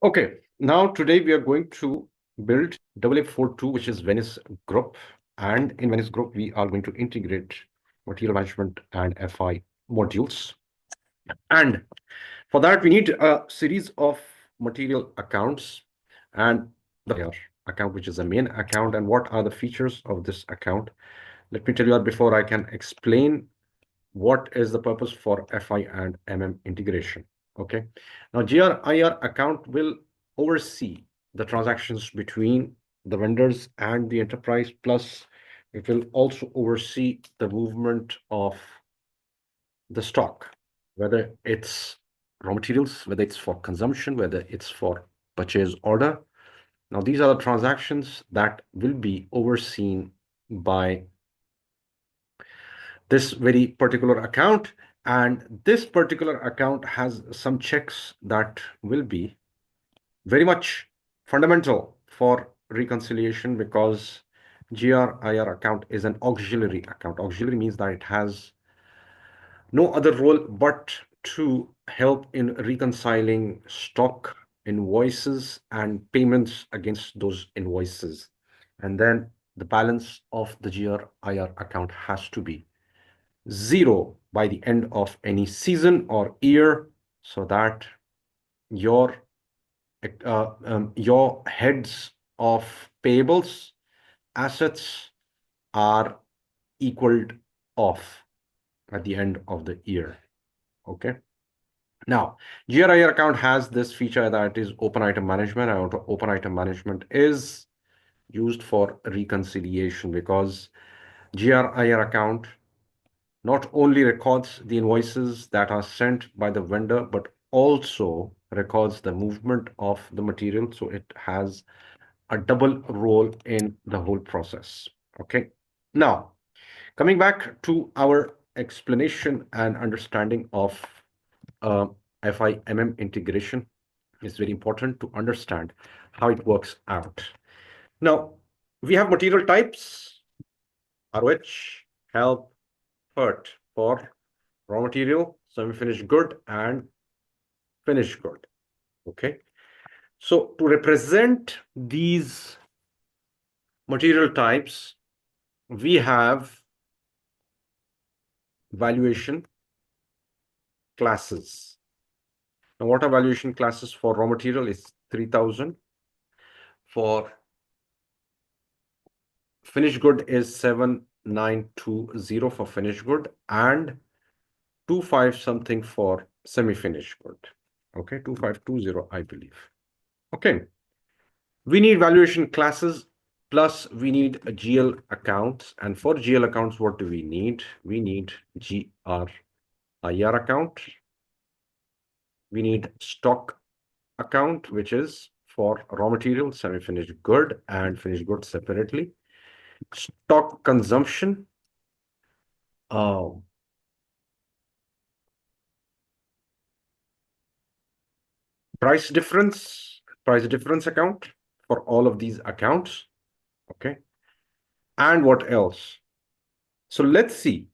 Okay, now today we are going to build AA42, which is Venice group. And in Venice group, we are going to integrate material management and FI modules. And for that, we need a series of material accounts and the account, which is the main account. And what are the features of this account? Let me tell you that before I can explain what is the purpose for FI and MM integration. Okay. Now, GRIR account will oversee the transactions between the vendors and the enterprise, plus it will also oversee the movement of the stock, whether it's raw materials, whether it's for consumption, whether it's for purchase order. Now, these are the transactions that will be overseen by this very particular account. And this particular account has some checks that will be very much fundamental for reconciliation, because GRIR account is an auxiliary account. Auxiliary means that it has no other role but to help in reconciling stock, invoices, and payments against those invoices. And then the balance of the GRIR account has to be zero by the end of any season or year, so that your heads of payables, assets are equaled off at the end of the year. Okay. Now, GRIR account has this feature that is open item management. And open item management is used for reconciliation, because GRIR account not only records the invoices that are sent by the vendor, but also records the movement of the material. So it has a double role in the whole process. Okay. Now, coming back to our explanation and understanding of FIMM integration, it's very important to understand how it works out. Now, we have material types, ROH, help, hurt for raw material, semi-finished good, and finished good. Okay. So to represent these material types, we have valuation classes. Now, what are valuation classes for raw material? Is 3000. For finished good is 7920 for finished good, and 25 something for semi-finished good. Okay, 2520, I believe. Okay. We need valuation classes, plus we need a GL accounts. And for GL accounts, what do we need? We need GRIR account. We need stock account, which is for raw material, semi-finished good, and finished good separately. Stock consumption. Price difference account for all of these accounts. Okay. And what else? So let's see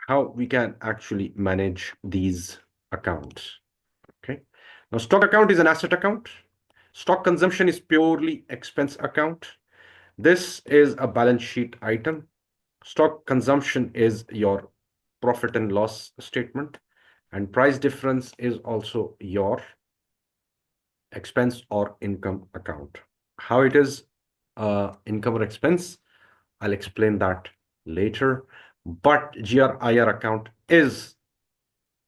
how we can actually manage these accounts. Okay. Now, stock account is an asset account. Stock consumption is purely expense account. This is a balance sheet item. Stock consumption is your profit and loss statement. And price difference is also your expense or income account. How it is income or expense, I'll explain that later. But GRIR account is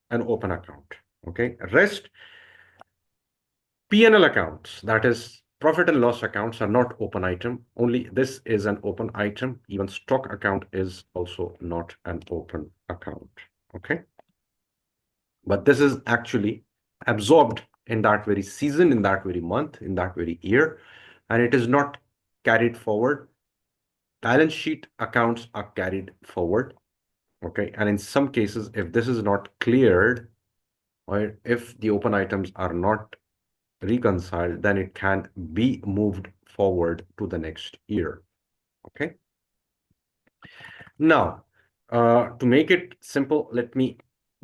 an open account. Okay. Rest P&L accounts, that is profit and loss accounts, are not open item. Only this is an open item. Even stock account is also not an open account. Okay. But this is actually absorbed in that very season, in that very month, in that very year, and it is not carried forward. Balance sheet accounts are carried forward. Okay. And in some cases, if this is not cleared, or if the open items are not reconciled, then it can be moved forward to the next year. Okay. Now, to make it simple, let me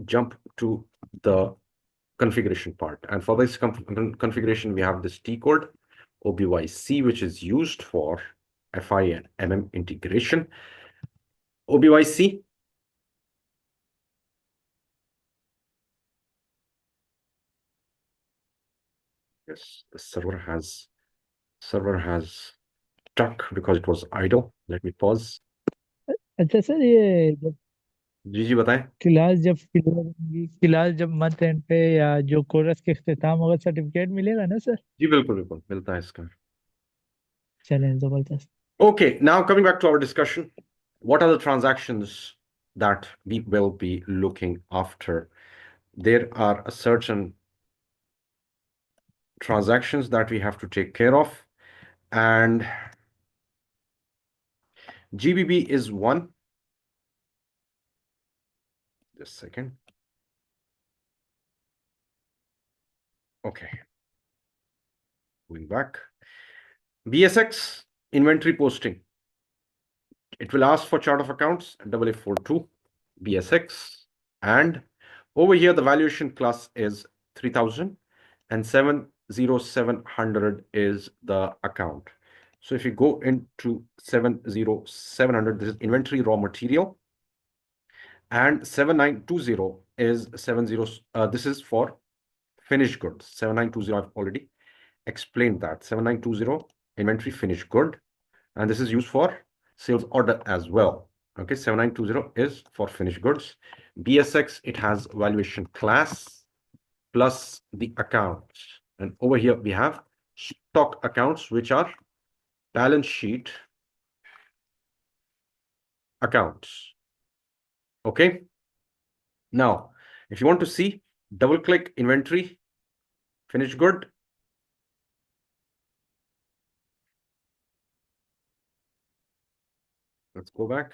jump to the configuration part. And for this configuration, we have this T code, OBYC, which is used for FI and MM integration. OBYC. Yes, the server has stuck because it was idle. Let me pause. अच्छा sir, ये जब जी बताएं। Class जब month and पे या जो course के इख्तिताम होगा सर्टिफिकेट मिलेगा ना सर? जी बिल्कुल बिल्कुल मिलता है इसका। चलें, जबरदस्त। Okay, now coming back to our discussion, what are the transactions that we will be looking after? There are a certain transactions that we have to take care of, and GBB is one. Just a second. Okay, going back. BSX, inventory posting. It will ask for chart of accounts, AA42, BSX, and over here the valuation class is 3000 and 70700 is the account. So if you go into 70700, this is inventory raw material, and 7920 is this is for finished goods. 7920, I've already explained that. 7920 inventory finished good, and this is used for sales order as well. Okay, 7920 is for finished goods. BSX, it has valuation class plus the accounts. And over here we have stock accounts, which are balance sheet accounts. Okay. Now, if you want to see, double click inventory, finished good. Let's go back.